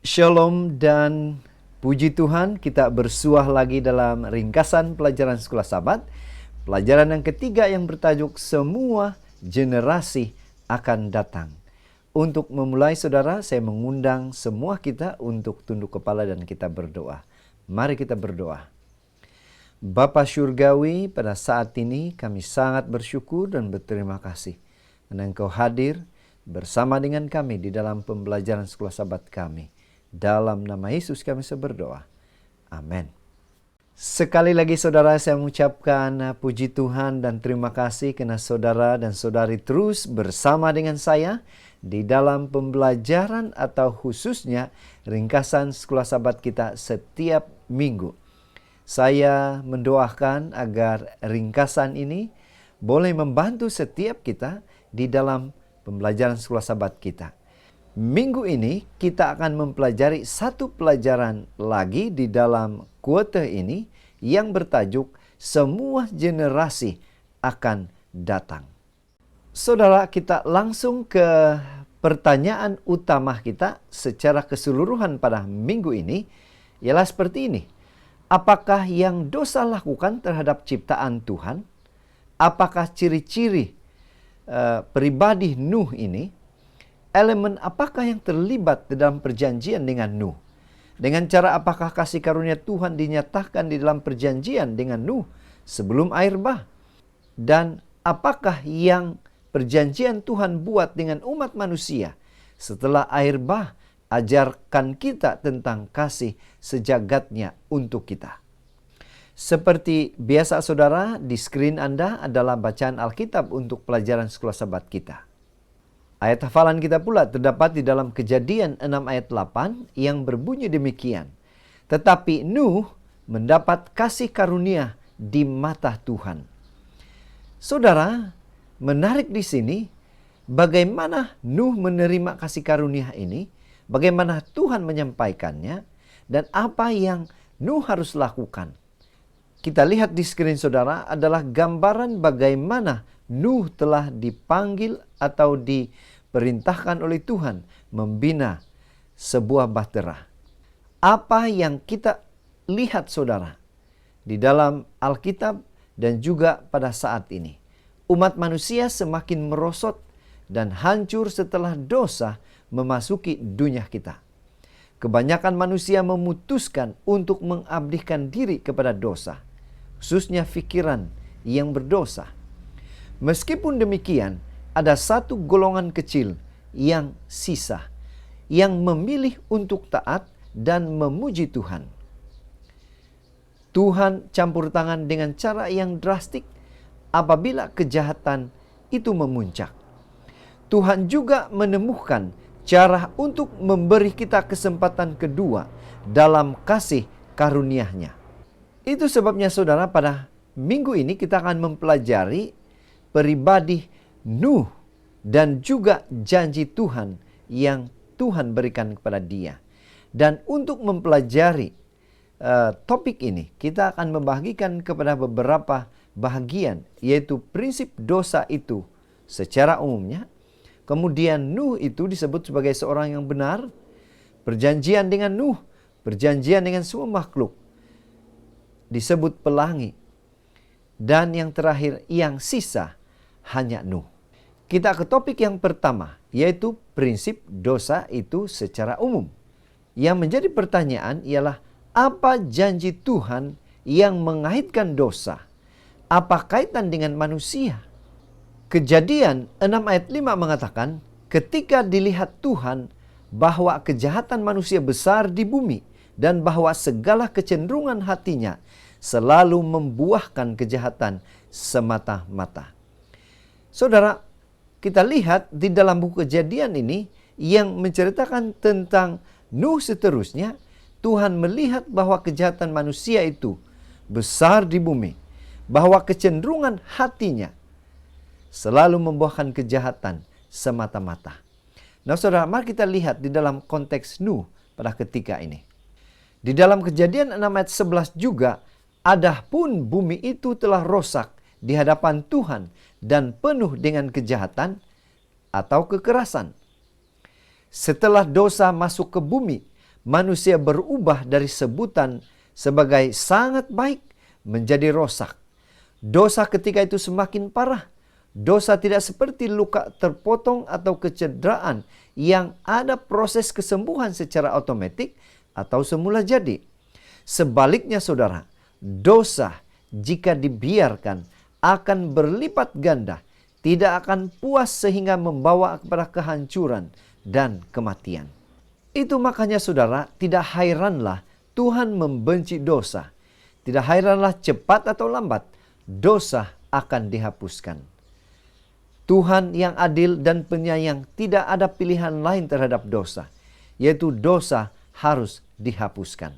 Shalom dan puji Tuhan, kita bersuah lagi dalam ringkasan pelajaran Sekolah Sabat. Pelajaran yang ketiga yang bertajuk Semua Generasi Akan Datang. Untuk memulai saudara, saya mengundang semua kita untuk tunduk kepala dan kita berdoa. Mari kita berdoa. Bapa Syurgawi, pada saat ini kami sangat bersyukur dan berterima kasih karena Engkau hadir bersama dengan kami di dalam pembelajaran Sekolah Sabat kami. Dalam nama Yesus kami berdoa. Amin. Sekali lagi saudara, saya mengucapkan puji Tuhan dan terima kasih karena saudara dan saudari terus bersama dengan saya di dalam pembelajaran atau khususnya ringkasan Sekolah Sabat kita setiap minggu. Saya mendoakan agar ringkasan ini boleh membantu setiap kita di dalam pembelajaran Sekolah Sabat kita. Minggu ini kita akan mempelajari satu pelajaran lagi di dalam kuota ini yang bertajuk Semua Generasi Akan Datang. Saudara, kita langsung ke pertanyaan utama kita secara keseluruhan pada minggu ini ialah seperti ini. Apakah yang dosa lakukan terhadap ciptaan Tuhan? Apakah ciri-ciri pribadi Nuh ini? Elemen apakah yang terlibat dalam perjanjian dengan Nuh? Dengan cara apakah kasih karunia Tuhan dinyatakan di dalam perjanjian dengan Nuh sebelum air bah? Dan apakah yang perjanjian Tuhan buat dengan umat manusia setelah air bah ajarkan kita tentang kasih sejagatnya untuk kita? Seperti biasa saudara, di skrin Anda adalah bacaan Alkitab untuk pelajaran Sekolah Sabat kita. Ayat hafalan kita pula terdapat di dalam Kejadian 6 ayat 8 yang berbunyi demikian. Tetapi Nuh mendapat kasih karunia di mata Tuhan. Saudara, menarik di sini bagaimana Nuh menerima kasih karunia ini, bagaimana Tuhan menyampaikannya, dan apa yang Nuh harus lakukan. Kita lihat di skrin saudara adalah gambaran bagaimana Nuh telah dipanggil atau diperintahkan oleh Tuhan membina sebuah bahtera. Apa yang kita lihat saudara di dalam Alkitab dan juga pada saat ini. Umat manusia semakin merosot dan hancur setelah dosa memasuki dunia kita. Kebanyakan manusia memutuskan untuk mengabdikan diri kepada dosa, khususnya pikiran yang berdosa. Meskipun demikian, ada satu golongan kecil yang sisa, yang memilih untuk taat dan memuji Tuhan. Tuhan campur tangan dengan cara yang drastik apabila kejahatan itu memuncak. Tuhan juga menemukan cara untuk memberi kita kesempatan kedua dalam kasih karunia-Nya. Itu sebabnya saudara, pada minggu ini kita akan mempelajari pribadi Nuh dan juga janji Tuhan yang Tuhan berikan kepada dia. Dan untuk mempelajari topik ini, kita akan membagikan kepada beberapa bahagian, yaitu prinsip dosa itu secara umumnya. Kemudian Nuh itu disebut sebagai seorang yang benar, perjanjian dengan Nuh, perjanjian dengan semua makhluk disebut pelangi. Dan yang terakhir, yang sisa hanya Nuh. Kita ke topik yang pertama, yaitu prinsip dosa itu secara umum. Yang menjadi pertanyaan ialah, apa janji Tuhan yang mengaitkan dosa? Apa kaitan dengan manusia? Kejadian 6 ayat 5 mengatakan, ketika dilihat Tuhan bahwa kejahatan manusia besar di bumi dan bahwa segala kecenderungan hatinya selalu membuahkan kejahatan semata-mata. Saudara, kita lihat di dalam buku Kejadian ini yang menceritakan tentang Nuh seterusnya, Tuhan melihat bahwa kejahatan manusia itu besar di bumi, bahwa kecenderungan hatinya selalu membuahkan kejahatan semata-mata. Nah saudara, mari kita lihat di dalam konteks Nuh pada ketika ini. Di dalam Kejadian 6 ayat 11 juga, adapun bumi itu telah rosak di hadapan Tuhan dan penuh dengan kejahatan atau kekerasan. Setelah dosa masuk ke bumi, manusia berubah dari sebutan sebagai sangat baik menjadi rosak. Dosa ketika itu semakin parah. Dosa tidak seperti luka terpotong atau kecederaan yang ada proses kesembuhan secara otomatis atau semula jadi. Sebaliknya saudara, dosa jika dibiarkan akan berlipat ganda, tidak akan puas sehingga membawa kepada kehancuran dan kematian. Itu makanya saudara, tidak hairanlah Tuhan membenci dosa. Tidak hairanlah cepat atau lambat, dosa akan dihapuskan. Tuhan yang adil dan penyayang tidak ada pilihan lain terhadap dosa, yaitu dosa harus dihapuskan.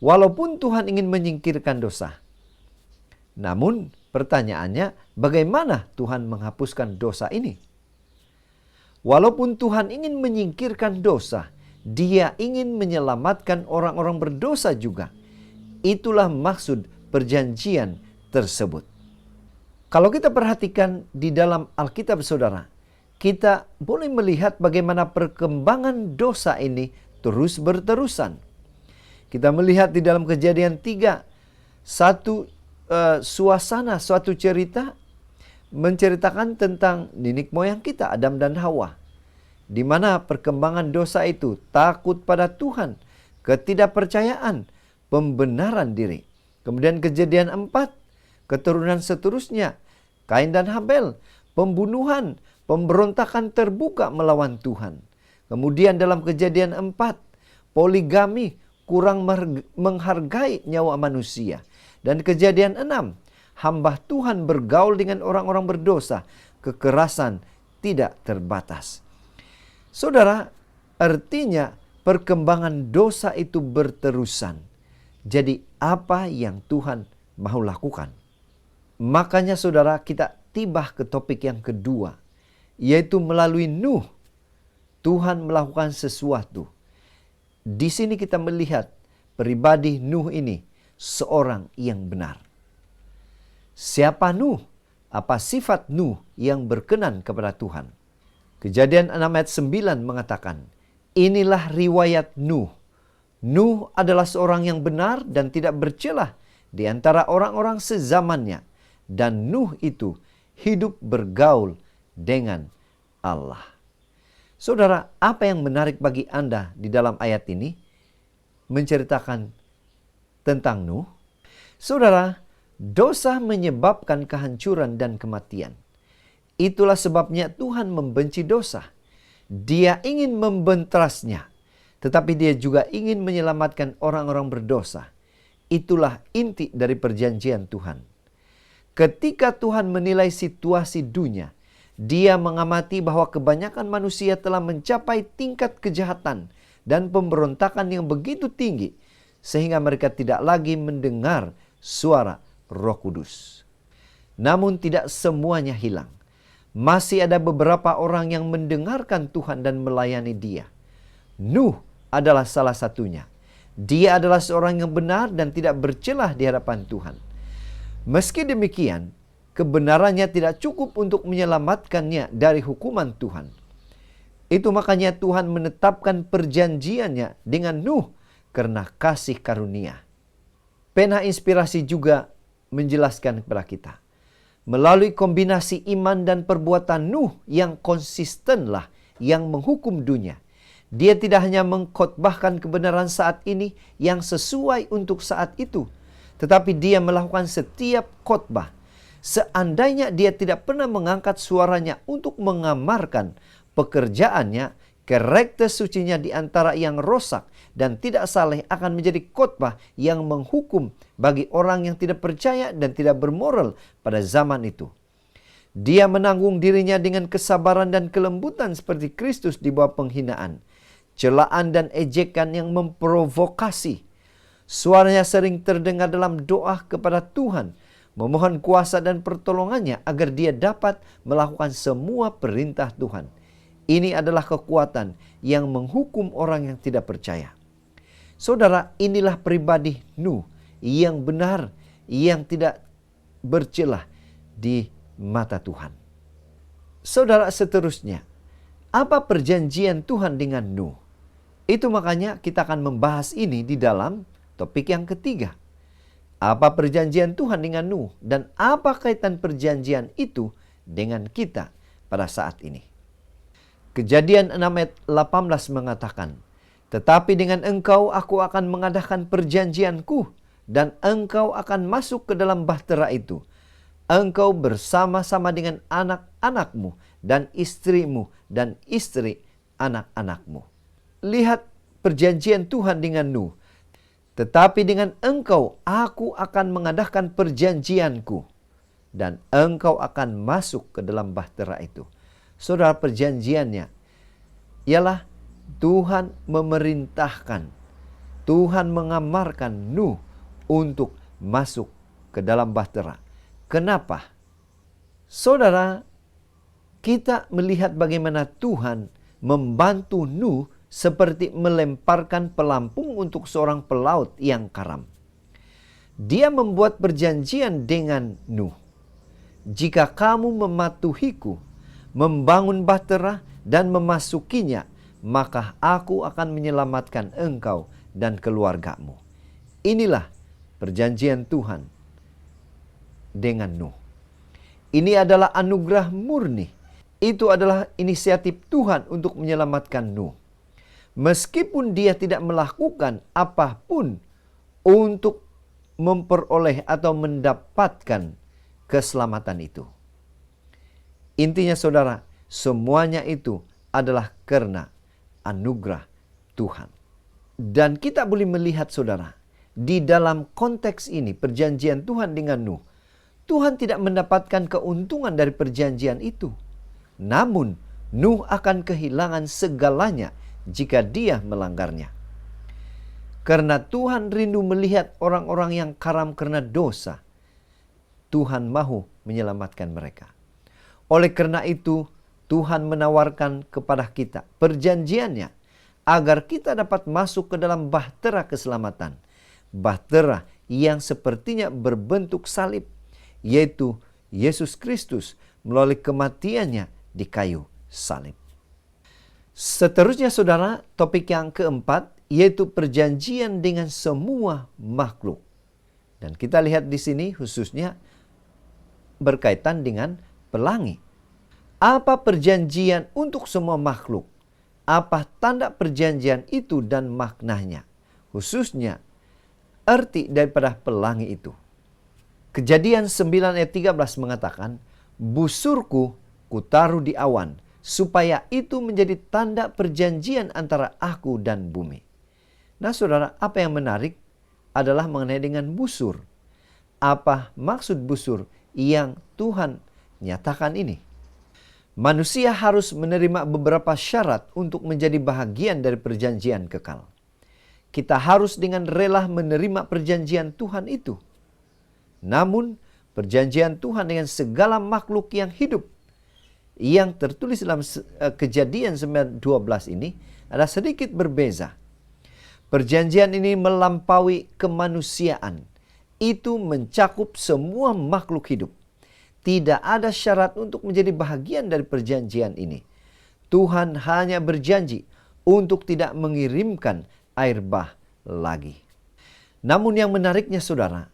Walaupun Tuhan ingin menyingkirkan dosa, namun pertanyaannya, bagaimana Tuhan menghapuskan dosa ini? Walaupun Tuhan ingin menyingkirkan dosa, Dia ingin menyelamatkan orang-orang berdosa juga. Itulah maksud perjanjian tersebut. Kalau kita perhatikan di dalam Alkitab saudara, kita boleh melihat bagaimana perkembangan dosa ini terus berterusan. Kita melihat di dalam Kejadian 3, suatu cerita menceritakan tentang nenek moyang kita, Adam dan Hawa. Di mana perkembangan dosa itu, takut pada Tuhan, ketidakpercayaan, pembenaran diri. Kemudian Kejadian 4, keturunan seterusnya, Kain dan Habel, pembunuhan, pemberontakan terbuka melawan Tuhan. Kemudian dalam Kejadian 4, poligami, kurang menghargai nyawa manusia. Dan Kejadian 6, hamba Tuhan bergaul dengan orang-orang berdosa, kekerasan tidak terbatas. Saudara, artinya perkembangan dosa itu berterusan. Jadi apa yang Tuhan mau lakukan? Makanya saudara, kita tiba ke topik yang kedua, yaitu melalui Nuh, Tuhan melakukan sesuatu. Di sini kita melihat pribadi Nuh ini seorang yang benar. Siapa Nuh? Apa sifat Nuh yang berkenan kepada Tuhan? Kejadian 6 ayat 9 mengatakan, inilah riwayat Nuh. Nuh adalah seorang yang benar dan tidak bercelah di antara orang-orang sezamannya. Dan Nuh itu hidup bergaul dengan Allah. Saudara, apa yang menarik bagi Anda di dalam ayat ini? Menceritakan tentang Nuh. Saudara, dosa menyebabkan kehancuran dan kematian. Itulah sebabnya Tuhan membenci dosa. Dia ingin membentrasnya, tetapi Dia juga ingin menyelamatkan orang-orang berdosa. Itulah inti dari perjanjian Tuhan. Ketika Tuhan menilai situasi dunia, Dia mengamati bahwa kebanyakan manusia telah mencapai tingkat kejahatan dan pemberontakan yang begitu tinggi, sehingga mereka tidak lagi mendengar suara Roh Kudus. Namun tidak semuanya hilang. Masih ada beberapa orang yang mendengarkan Tuhan dan melayani Dia. Nuh adalah salah satunya. Dia adalah seorang yang benar dan tidak bercelah di hadapan Tuhan. Meski demikian, kebenarannya tidak cukup untuk menyelamatkannya dari hukuman Tuhan. Itu makanya Tuhan menetapkan perjanjiannya dengan Nuh karena kasih karunia. Pena Inspirasi juga menjelaskan kepada kita. Melalui kombinasi iman dan perbuatan Nuh yang konsistenlah yang menghukum dunia. Dia tidak hanya mengkhotbahkan kebenaran saat ini yang sesuai untuk saat itu, tetapi dia melakukan setiap khotbah. Seandainya dia tidak pernah mengangkat suaranya untuk mengamarkan pekerjaannya, karakter sucinya di antara yang rosak dan tidak saleh akan menjadi khotbah yang menghukum bagi orang yang tidak percaya dan tidak bermoral pada zaman itu. Dia menanggung dirinya dengan kesabaran dan kelembutan seperti Kristus di bawah penghinaan, celaan dan ejekan yang memprovokasi. Suaranya sering terdengar dalam doa kepada Tuhan, memohon kuasa dan pertolongannya agar dia dapat melakukan semua perintah Tuhan. Ini adalah kekuatan yang menghukum orang yang tidak percaya. Saudara, inilah pribadi Nuh yang benar, yang tidak bercelah di mata Tuhan. Saudara, seterusnya, apa perjanjian Tuhan dengan Nuh? Itu makanya kita akan membahas ini di dalam topik yang ketiga. Apa perjanjian Tuhan dengan Nuh dan apa kaitan perjanjian itu dengan kita pada saat ini? Kejadian 6 ayat 18 mengatakan, "Tetapi dengan engkau aku akan mengadakan perjanjianku dan engkau akan masuk ke dalam bahtera itu. Engkau bersama-sama dengan anak-anakmu dan istrimu dan istri anak-anakmu." Lihat perjanjian Tuhan dengan Nuh. "Tetapi dengan engkau aku akan mengadakan perjanjianku dan engkau akan masuk ke dalam bahtera itu." Saudara, perjanjiannya ialah Tuhan memerintahkan, Tuhan mengamarkan Nuh untuk masuk ke dalam bahtera. Kenapa? Saudara, kita melihat bagaimana Tuhan membantu Nuh seperti melemparkan pelampung untuk seorang pelaut yang karam. Dia membuat perjanjian dengan Nuh. "Jika kamu mematuhiku, membangun bahtera dan memasukinya, maka aku akan menyelamatkan engkau dan keluargamu." Inilah perjanjian Tuhan dengan Nuh. Ini adalah anugerah murni. Itu adalah inisiatif Tuhan untuk menyelamatkan Nuh. Meskipun dia tidak melakukan apapun untuk memperoleh atau mendapatkan keselamatan itu. Intinya saudara, semuanya itu adalah karena anugerah Tuhan. Dan kita boleh melihat saudara, di dalam konteks ini perjanjian Tuhan dengan Nuh, Tuhan tidak mendapatkan keuntungan dari perjanjian itu. Namun Nuh akan kehilangan segalanya jika dia melanggarnya. Karena Tuhan rindu melihat orang-orang yang karam karena dosa, Tuhan mahu menyelamatkan mereka. Oleh karena itu, Tuhan menawarkan kepada kita perjanjiannya agar kita dapat masuk ke dalam bahtera keselamatan. Bahtera yang sepertinya berbentuk salib, yaitu Yesus Kristus melalui kematiannya di kayu salib. Seterusnya saudara, topik yang keempat yaitu perjanjian dengan semua makhluk. Dan kita lihat di sini khususnya berkaitan dengan pelangi. Apa perjanjian untuk semua makhluk? Apa tanda perjanjian itu dan maknanya? Khususnya arti daripada pelangi itu. Kejadian 9 ayat 13 mengatakan, "Busurku kutaruh di awan, supaya itu menjadi tanda perjanjian antara aku dan bumi." Nah saudara, apa yang menarik adalah mengenai dengan busur. Apa maksud busur yang Tuhan nyatakan ini? Manusia harus menerima beberapa syarat untuk menjadi bahagian dari perjanjian kekal. Kita harus dengan rela menerima perjanjian Tuhan itu. Namun, perjanjian Tuhan dengan segala makhluk yang hidup yang tertulis dalam Kejadian 9:12 ini ada sedikit berbeza. Perjanjian ini melampaui kemanusiaan. Itu mencakup semua makhluk hidup. Tidak ada syarat untuk menjadi bahagian dari perjanjian ini. Tuhan hanya berjanji untuk tidak mengirimkan air bah lagi. Namun yang menariknya saudara,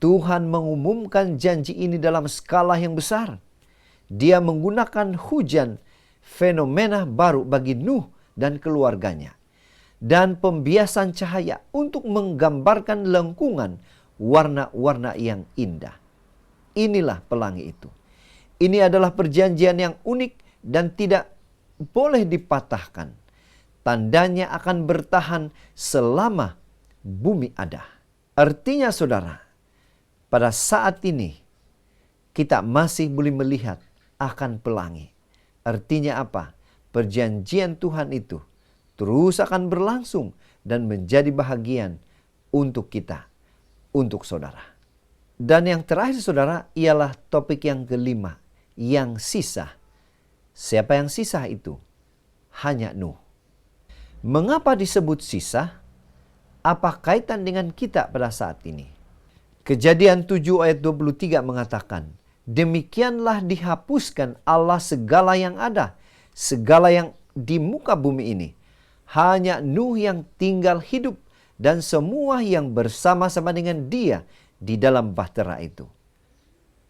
Tuhan mengumumkan janji ini dalam skala yang besar. Dia menggunakan hujan, fenomena baru bagi Nuh dan keluarganya, dan pembiasan cahaya untuk menggambarkan lengkungan warna-warna yang indah. Inilah pelangi itu. Ini adalah perjanjian yang unik dan tidak boleh dipatahkan. Tandanya akan bertahan selama bumi ada. Artinya saudara, pada saat ini kita masih boleh melihat akan pelangi. Artinya apa? Perjanjian Tuhan itu terus akan berlangsung dan menjadi bahagian untuk kita, untuk saudara. Dan yang terakhir saudara ialah topik yang kelima, yang sisa. Siapa yang sisa itu? Hanya Nuh. Mengapa disebut sisa? Apa kaitan dengan kita pada saat ini? Kejadian 7 ayat 23 mengatakan, "Demikianlah dihapuskan Allah segala yang ada, segala yang di muka bumi ini. hanya Nuh yang tinggal hidup dan semua yang bersama-sama dengan dia di dalam bahtera itu.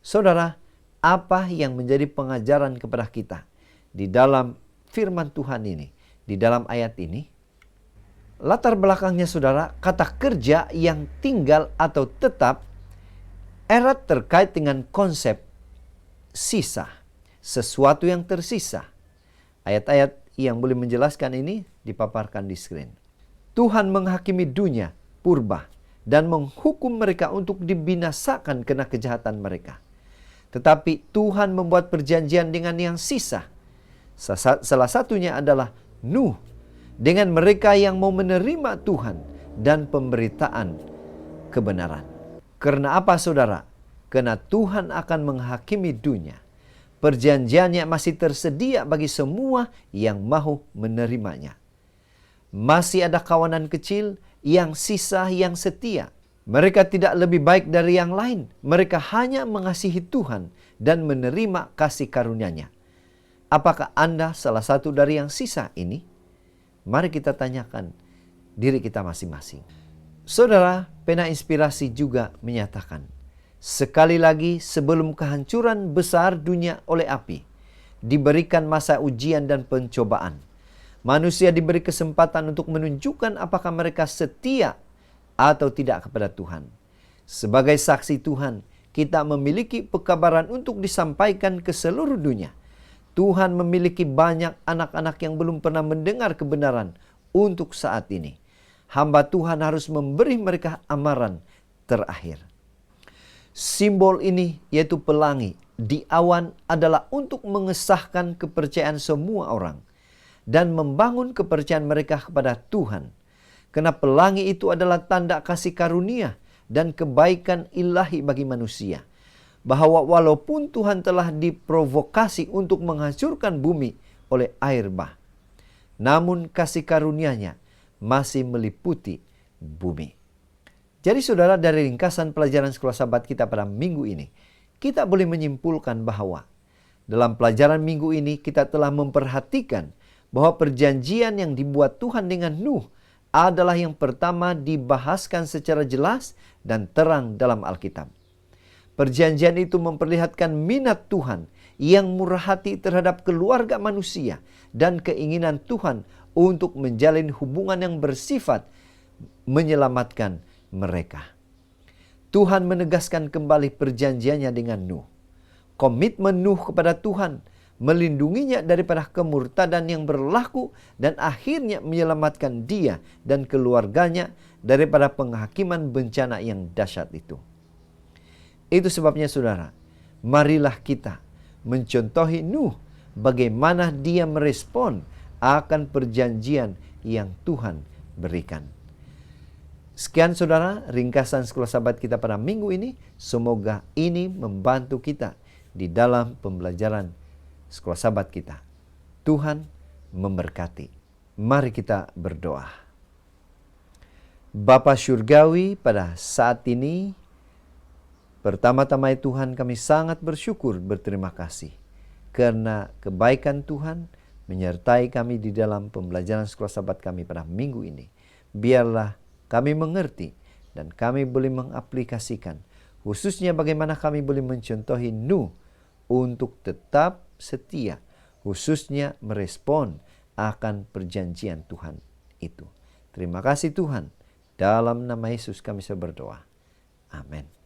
Saudara, apa yang menjadi pengajaran kepada kita di dalam firman Tuhan ini, di dalam ayat ini? Latar belakangnya saudara, kata kerja yang tinggal atau tetap erat terkait dengan konsep sisa, sesuatu yang tersisa. Ayat-ayat yang boleh menjelaskan ini dipaparkan di screen. Tuhan menghakimi dunia purba dan menghukum mereka untuk dibinasakan karena kejahatan mereka. Tetapi Tuhan membuat perjanjian dengan yang sisa. Salah satunya adalah Nuh dengan mereka yang mau menerima Tuhan dan pemberitaan kebenaran. Karena apa saudara? Karena Tuhan akan menghakimi dunia. Perjanjiannya masih tersedia bagi semua yang mau menerimanya. Masih ada kawanan kecil yang sisa yang setia. Mereka tidak lebih baik dari yang lain. Mereka hanya mengasihi Tuhan dan menerima kasih karunia-Nya. Apakah Anda salah satu dari yang sisa ini? Mari kita tanyakan diri kita masing-masing. Saudara, pena inspirasi juga menyatakan, sekali lagi sebelum kehancuran besar dunia oleh api, diberikan masa ujian dan pencobaan. Manusia diberi kesempatan untuk menunjukkan apakah mereka setia atau tidak kepada Tuhan. Sebagai saksi Tuhan, kita memiliki pekabaran untuk disampaikan ke seluruh dunia. Tuhan memiliki banyak anak-anak yang belum pernah mendengar kebenaran untuk saat ini. Hamba Tuhan harus memberi mereka amaran terakhir. Simbol ini yaitu pelangi di awan adalah untuk mengesahkan kepercayaan semua orang dan membangun kepercayaan mereka kepada Tuhan. Karena pelangi itu adalah tanda kasih karunia dan kebaikan ilahi bagi manusia. Bahwa walaupun Tuhan telah diprovokasi untuk menghancurkan bumi oleh air bah, namun kasih karunia-Nya masih meliputi bumi. Jadi saudara, dari ringkasan pelajaran sekolah Sabat kita pada minggu ini, kita boleh menyimpulkan bahwa dalam pelajaran minggu ini kita telah memperhatikan bahwa perjanjian yang dibuat Tuhan dengan Nuh adalah yang pertama dibahaskan secara jelas dan terang dalam Alkitab. Perjanjian itu memperlihatkan minat Tuhan yang murah hati terhadap keluarga manusia dan keinginan Tuhan untuk menjalin hubungan yang bersifat menyelamatkan mereka. Tuhan menegaskan kembali perjanjiannya dengan Nuh. Komitmen Nuh kepada Tuhan melindunginya daripada kemurtadan yang berlaku dan akhirnya menyelamatkan dia dan keluarganya daripada penghakiman bencana yang dahsyat itu. Itu sebabnya saudara, marilah kita mencontohi Nuh bagaimana dia merespon akan perjanjian yang Tuhan berikan. Sekian saudara, ringkasan sekolah Sabat kita pada minggu ini. Semoga ini membantu kita di dalam pembelajaran sekolah Sabat kita. Tuhan memberkati. Mari kita berdoa. Bapa Syurgawi, pada saat ini, pertama-tama Tuhan, kami sangat bersyukur, berterima kasih karena kebaikan Tuhan menyertai kami di dalam pembelajaran sekolah Sabat kami pada minggu ini. Biarlah kami mengerti dan kami boleh mengaplikasikan, khususnya bagaimana kami boleh mencontohi Nuh untuk tetap setia, khususnya merespon akan perjanjian Tuhan itu. Terima kasih Tuhan. Dalam nama Yesus kami berdoa. Amin.